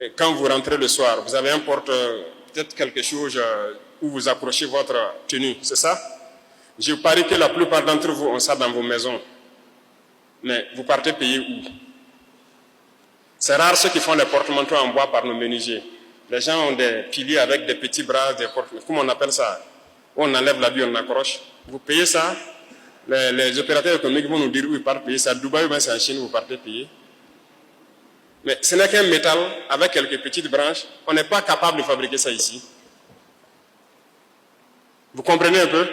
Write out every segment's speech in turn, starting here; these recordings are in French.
Et quand vous rentrez le soir, vous avez un porte, peut-être quelque chose où vous accrochez votre tenue, c'est ça? Je parie que la plupart d'entre vous ont ça dans vos maisons. Mais vous partez payer où? C'est rare ceux qui font les porte-manteaux en bois par nos menuisiers. Les gens ont des piliers avec des petits bras, des porte-manteaux. Comment on appelle ça? On enlève l'habit, on accroche. Vous payez ça. Les opérateurs économiques vont nous dire où ils partent payer. C'est à Dubaï ou c'est en Chine où vous partez payer. Mais ce n'est qu'un métal avec quelques petites branches. On n'est pas capable de fabriquer ça ici. Vous comprenez un peu?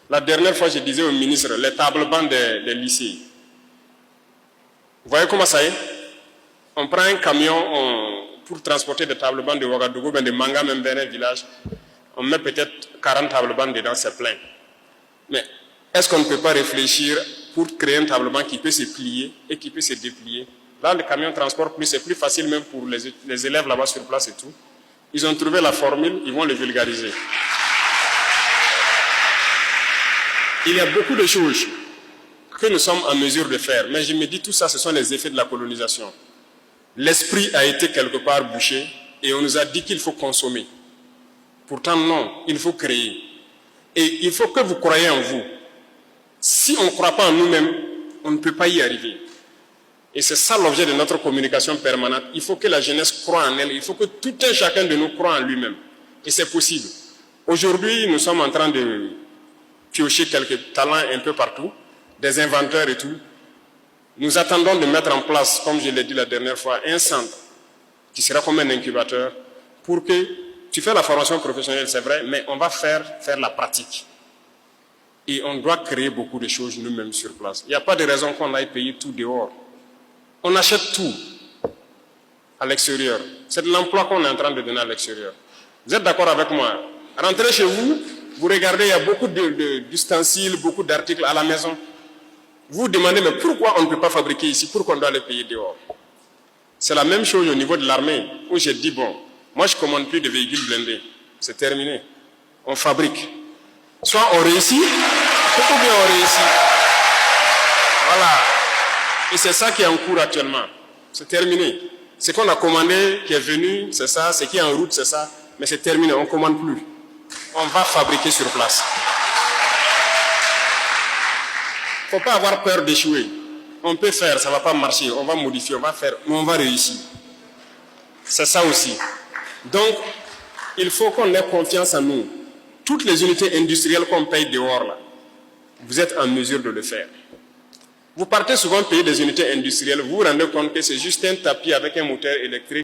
La dernière fois, je disais au ministre, les tables-bancs des lycées. Vous voyez comment ça est? On prend un camion pour transporter des tables-bancs de Ouagadougou, de Manga, même vers un village. On met peut-être 40 tables-bancs dedans, c'est plein. Mais est-ce qu'on ne peut pas réfléchir pour créer un table-banc qui peut se plier et qui peut se déplier? Là, le camion transporte plus, c'est plus facile même pour les élèves là-bas sur place et tout. Ils ont trouvé la formule, ils vont le vulgariser. Il y a beaucoup de choses que nous sommes en mesure de faire, mais je me dis tout ça, ce sont les effets de la colonisation. L'esprit a été quelque part bouché et on nous a dit qu'il faut consommer. Pourtant non, il faut créer. Et il faut que vous croyez en vous. Si on ne croit pas en nous-mêmes, on ne peut pas y arriver. Et c'est ça l'objet de notre communication permanente. Il faut que la jeunesse croie en elle. Il faut que tout un chacun de nous croie en lui-même. Et c'est possible. Aujourd'hui, nous sommes en train de piocher quelques talents un peu partout, des inventeurs et tout. Nous attendons de mettre en place, comme je l'ai dit la dernière fois, un centre qui sera comme un incubateur pour que tu fais la formation professionnelle, c'est vrai, mais on va faire la pratique. Et on doit créer beaucoup de choses nous-mêmes sur place. Il n'y a pas de raison qu'on aille payer tout dehors. On achète tout à l'extérieur. C'est de l'emploi qu'on est en train de donner à l'extérieur. Vous êtes d'accord avec moi? Rentrez chez vous, vous regardez, il y a beaucoup d'ustensiles, beaucoup d'articles à la maison. Vous vous demandez, mais pourquoi on ne peut pas fabriquer ici? Pourquoi on doit les payer dehors? C'est la même chose au niveau de l'armée, où j'ai dit, bon, moi je ne commande plus de véhicules blindés. C'est terminé. On fabrique. Soit on réussit, ou bien on réussit. Voilà. Et c'est ça qui est en cours actuellement. C'est terminé. Ce qu'on a commandé, qui est venu, c'est ça. Ce qui est en route, c'est ça. Mais c'est terminé, on ne commande plus. On va fabriquer sur place. Il ne faut pas avoir peur d'échouer. On peut faire, ça ne va pas marcher, on va modifier, on va faire, mais on va réussir. C'est ça aussi. Donc, il faut qu'on ait confiance en nous. Toutes les unités industrielles qu'on paye dehors, là, vous êtes en mesure de le faire. Vous partez souvent payer des unités industrielles, vous vous rendez compte que c'est juste un tapis avec un moteur électrique.